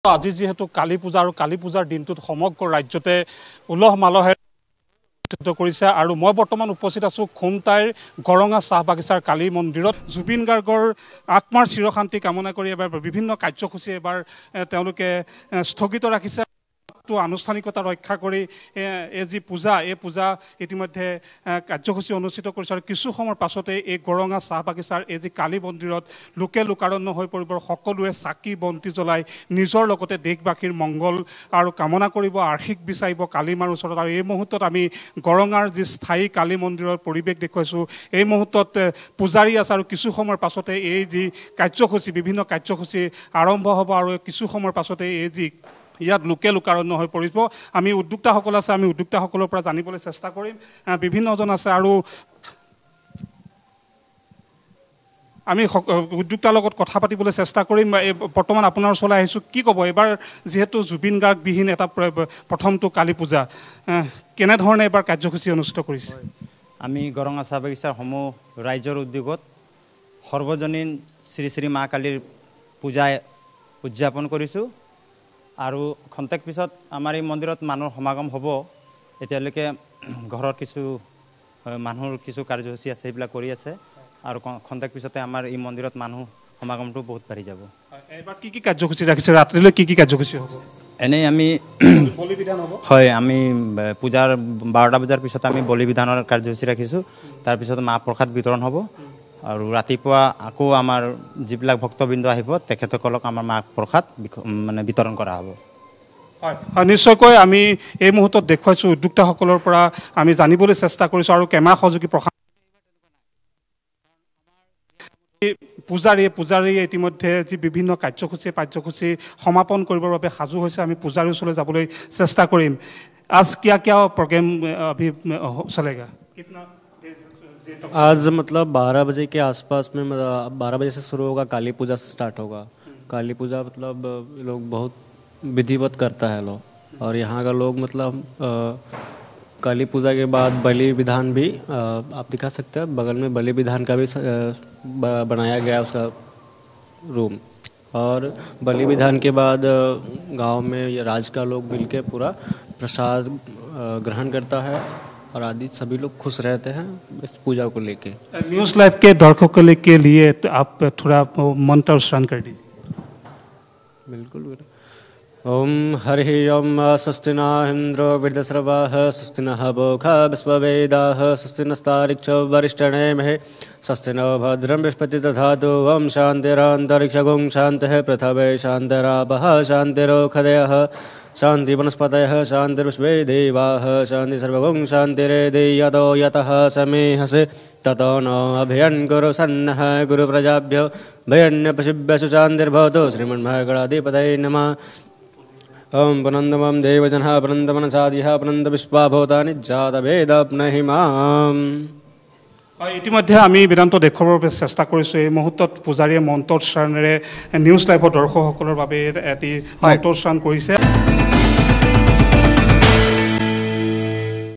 আজি যেহেতু কালী পূজা আৰু কালী পূজাৰ দিনটোত সমগ্ৰ ৰাজ্যতে উলহ মালহে কৰিছে আৰু মই বৰ্তমান উপস্থিত আছো খুমটাইৰ গৰঙা চাহ বাগিচাৰ কালী মন্দিৰত জুবিন গাৰ্গৰ আত্মাৰ চিৰশান্তি কামনা কৰি এবাৰ বিভিন্ন কাৰ্যসূচী এবাৰ তেওঁলোকে স্থগিত ৰাখিছে আনুষ্ঠানিকতা ৰক্ষা কৰি এই যি পূজা এই পূজা ইতিমধ্যে কাৰ্যসূচী অনুষ্ঠিত কৰিছে আৰু কিছু সময়ৰ পাছতে এই গৰঙা চাহ বাগিচাৰ এই যি কালী মন্দিৰত লোকে লোকাৰণ্য হৈ পৰিব সকলোৱে চাকি বন্তি জ্বলাই নিজৰ লগতে দেশবাসীৰ মংগল আৰু কামনা কৰিব আশীষ বিচাৰিব কালী মাৰ ওচৰত আৰু এই মুহূৰ্তত আমি গৰঙাৰ যি স্থায়ী কালী মন্দিৰৰ পৰিৱেশ দেখুৱাইছোঁ এই মুহূৰ্তত পূজাৰী আছে আৰু কিছু সময়ৰ পাছতে এই যি কাৰ্যসূচী বিভিন্ন কাৰ্যসূচী আৰম্ভ হ'ব আৰু কিছু সময়ৰ পাছতে এই যি ইয়াত লোকে লোকাৰণ্য হৈ পৰিব আমি উদ্যোক্তাসকল আছে আমি উদ্যোক্তাসকলৰ পৰা জানিবলৈ চেষ্টা কৰিম বিভিন্নজন আছে আৰু আমি উদ্যোক্তাৰ লগত কথা পাতিবলৈ চেষ্টা কৰিম বৰ্তমান আপোনাৰ ওচৰলৈ আহিছোঁ কি ক'ব এবাৰ যিহেতু জুবিন গাৰ্গ বিহীন এটা প্ৰথমটো কালী পূজা কেনেধৰণে এবাৰ কাৰ্যসূচী অনুষ্ঠিত কৰিছে আমি গৰঙা চাহ বাগিচাৰ সমূহ ৰাইজৰ উদ্যোগত সৰ্বজনীন শ্ৰী শ্ৰী মা কালীৰ পূজা উদযাপন কৰিছোঁ আৰু খন্তেক পিছত আমাৰ এই মন্দিৰত মানুহৰ সমাগম হ'ব এতিয়ালৈকে ঘৰৰ কিছু মানুহৰ কিছু কাৰ্যসূচী আছে সেইবিলাক কৰি আছে আৰু খন্তেক পিছতে আমাৰ এই মন্দিৰত মানুহ সমাগমটো বহুত বাঢ়ি যাব এবাৰ কি কি কাৰ্যসূচী ৰাখিছে ৰাতিলৈ কি কি কাৰ্যসূচী হ'ব এনেই আমি বলি বিধান হ'ব হয় আমি পূজাৰ 12টা বজাৰ পিছত আমি বলি বিধানৰ কাৰ্যসূচী ৰাখিছোঁ তাৰপিছত মাহ প্ৰসাদ বিতৰণ হ'ব আৰু ৰাতিপুৱা আকৌ আমাৰ যিবিলাক ভক্তবৃন্দ আহিব তেখেতসকলক আমাৰ মাহ প্ৰসাদ মানে বিতৰণ কৰা হ'ব হয় নিশ্চয়কৈ আমি এই মুহূৰ্তত দেখুৱাইছোঁ উদ্যোক্তাসকলৰ পৰা আমি জানিবলৈ চেষ্টা কৰিছোঁ আৰু কেমেৰা সহযোগী প্ৰশাসন পূজাৰীয়ে ইতিমধ্যে যি বিভিন্ন কাৰ্যসূচী সমাপন কৰিবৰ বাবে সাজু হৈছে আমি পূজাৰীৰ ওচৰলৈ যাবলৈ চেষ্টা কৰিম আজ क्या प्रोग्राम अभी चलेगा कितना आज मतलब 12 बजे के आसपास में 12 बजे से शुरू होगा काली पूजा स्टार्ट होगा काली पूजा मतलब लोग बहुत विधिवत करता है लोग और यहाँ का लोग मतलब काली पूजा के बाद बलि विधान भी आप दिखा सकते हैं बगल में बलि विधान का भी बनाया गया उसका रूम और बलि विधान के बाद गांव में राज का लोग मिलके पूरा प्रसाद ग्रहण करता है और आदि सभी लोग खुश रहते हैं इस पूजा को लेके न्यूज़ लाइव के दर्शकों के लिए आप थोड़ा मंत्र उच्चारण कर दीजिए बिल्कुल ओम हरि ओम स्वस्ति न इंद्रो वृद्धस्रवाः स्वस्ति नः बोखा विश्ववेदाः स्वस्ति नस्तारिक्षो वरिष्ठनेमिः स्वस्ति नो भद्रं बृहस्पति दधातु ओम शान्तिरान्तरिक्षगुं शान्तिः पृथिवी शान्तिरापः शान्तिरोषधयः शान्ति वनस्पतयः शान्तिर्विश्वे देवाः शान्ति सर्वगुं शान्तिरेधि यतो यतः समेहसे ततो नो अभयं कुरु सन्नः गुरुप्रजाभ्यो भयन्यपशुभ्यश्च शान्तिर्भवतु श्रीमन्महागणाधिपतये नमः ओम पुनन्दमं देवजनः पुनन्दमनसादिः पुनन्दविश्वा भूतानि जातवेदप्नहिमाम् ইতিমধ্যে আমি বেদান্ত দেখুৱাবৰ বাবে চেষ্টা কৰিছোঁ এই মুহূৰ্তত পূজাৰীয়ে মন্ত্ৰোচ্চাৰণেৰে নিউজ লাইভৰ দৰ্শকসকলৰ বাবে এটি মন্ত্ৰোচ্চাৰণ কৰিছে